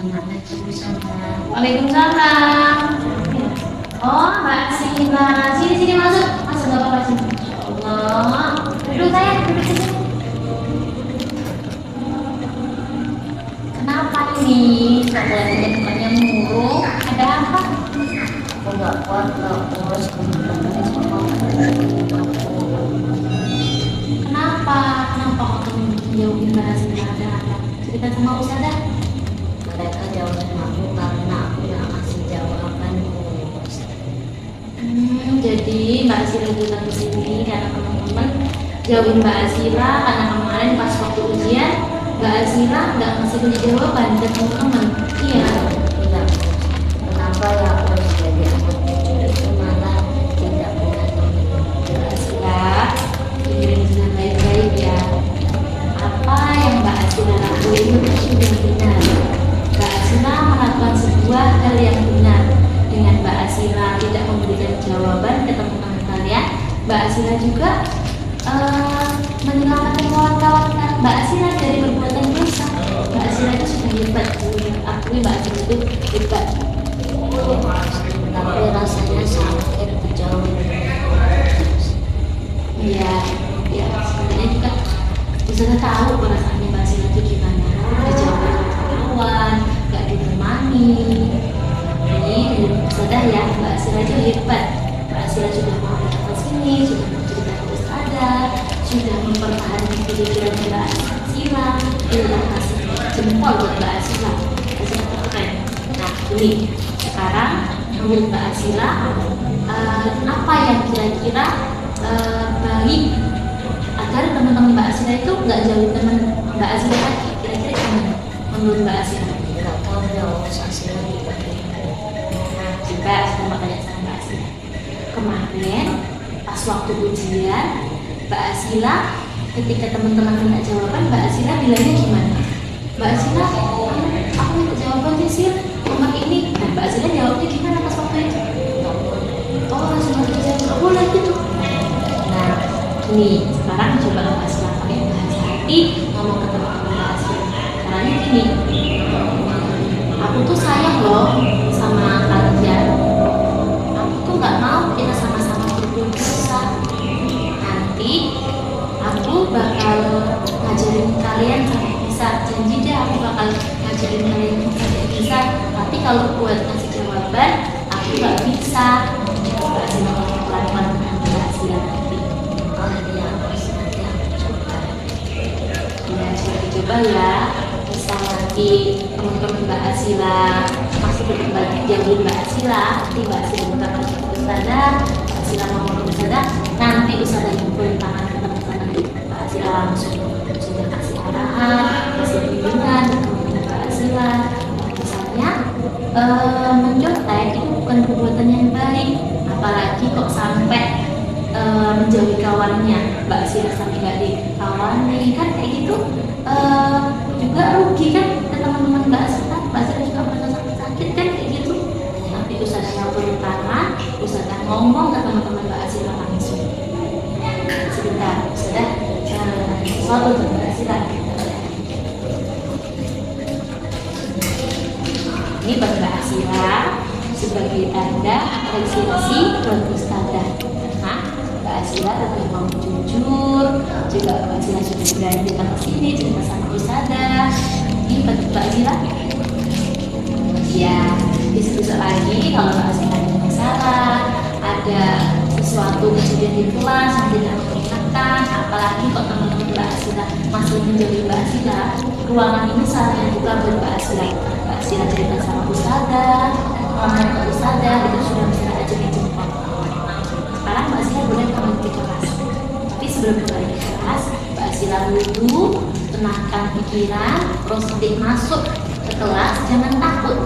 Waalaikumsalam. Oh, Mbak Sila. Sini masuk. Masuk nggak apa-apa sini. Allah. Duduk saya, duduk sini. Kenapa ini? Kok lihat tempatnya murung? Ada apa? Aku nggak kuat kalau terus Kenapa? Kenapa kok jauhin Mbak Sila? Ada apa? Cerita sama Ustazah. mereka jauhin aku karena aku nggak ngasih jawaban. Jadi Mbak Sila datang ke sini karena teman-teman jauhin Mbak Sila karena kemarin pas waktu ujian Mbak Sila nggak ngasih jawaban ke teman-teman. Iya. Tidak, kenapa ya aku harus jadi anak jujur itu malah tidak punya teman. Mbak Sila, pikirin dengan baik-baik ya. Apa yang Mbak Sila lakuin itu sudah benar. Mbak Sila melakukan sebuah hal yang benar. Dengan Mbak Sila tidak memberikan jawaban ke teman-teman kalian, Mbak Sila juga menyelamatkan kawan-kawan Mbak Sila dari perbuatan dosa. Mbak Sila itu sudah hebat. Akui Mbak Sila itu hebat. Tapi rasanya sakit dijauhin. Iya, ya sebenarnya juga bisa tahu perasaannya Mbak Sila itu gimana. Dijauhin kawan, nggak ditemani. Ini sudah ya, Mbak Sila itu hebat. Mbak Sila sudah mau datang ke sini, sudah mencerita terus ada, sudah mempertahankan pikiran Mbak Sila. Inilah kasih jempol buat Mbak Sila. Mbak Sila keren. Nah, ini sekarang menurut Mbak Sila, apa yang kira-kira baik agar teman-teman Mbak Sila itu nggak jauhin teman Mbak Sila lagi? Kira-kira gimana menurut Mbak Sila? Nggak tahu ya usahanya juga. Nah, coba sama tanya sama Mbak Sila. Kemarin pas waktu ujian, Mbak Sila ketika teman-teman minta jawaban, Mbak Sila bilangnya gimana? Mbak Sila, aku minta jawabannya Sil, nomor ini. Nah, Mbak Sila jawabnya gimana pas waktu itu? Oh, langsung aja nggak boleh gitu. Nah, ini sekarang coba Mbak Sila pakai bahasa hati ngomong ke teman-teman Mbak Sila. Caranya gini, aku tuh sayang loh sama kalian. Aku tuh nggak mau kita sama-sama berbuat dosa. Nanti aku bakal ngajarin kalian sampai bisa. Janji deh aku bakal ngajarin kalian sampai bisa. Tapi kalau buat ngasih jawaban, aku nggak bisa. Mbak Sila ngomong pelan-pelan dengan Mbak Sila nanti. Oh iya, nanti aku coba. Ya, coba dicoba ya. Bisa nanti teman-teman Mbak Sila masih berbagi jauhin Mbak Sila. Nanti Mbak Sila buka ke Ustazah, Mbak Sila ngomong ke Ustazah. Nanti Ustazah ngumpulin tangan ke teman-teman Mbak Sila langsung sudah kasih arahan, kasih bimbingan ke teman-teman Mbak Sila. Misalnya mencontek itu bukan perbuatan yang baik, apalagi kok sampai menjauhi kawannya. Mbak Sila sampai nggak dikawani kan kayak gitu, juga rugi kan ke teman-teman Mbak Sila. Mbak Sila juga merasa sakit kan kayak gitu. Nanti Ustazah yang tangan, Ustazah ngomong ke teman-teman Mbak Sila langsung. Sebentar, sudah sesuatu tuh Mbak Sila. Ini buat Mbak Sila sebagai tanda apresiasi buat Ustazah. Nah, Mbak Sila tetap mau jujur, juga Mbak Sila sudah berani datang ke sini cerita sama Ustazah. Ini buat Mbak Sila. Ya, besok lagi kalau Mbak Sila ada masalah, ada sesuatu kejadian di kelas yang tidak menyenangkan, apalagi kok teman-teman Mbak Sila masih menjadi Mbak Sila, ruangan ini saat yang buka buat Mbak Sila. Mbak Sila cerita sama Ustazah, ngomong ke Ustazah, itu sudah bisa aja jempol. Sekarang Mbak Sila boleh kembali ke kelas. Tapi sebelum kembali ke kelas, Mbak Sila dulu tenangkan pikiran, terus nanti masuk ke kelas, jangan takut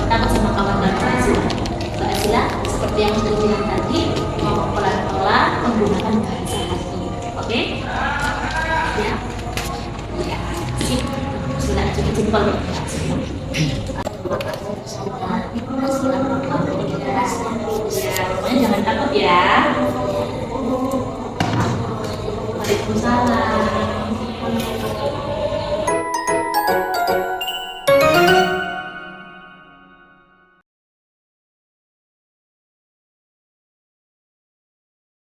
sama kawan-kawan Mbak Sila. Mbak Sila seperti yang sudah bilang tadi, ngomong pelan-pelan menggunakan bahasa hati. Oke? Ya? Ya, sip. Sila coba jempol deh. Jangan takut ya. Waalaikumsalam.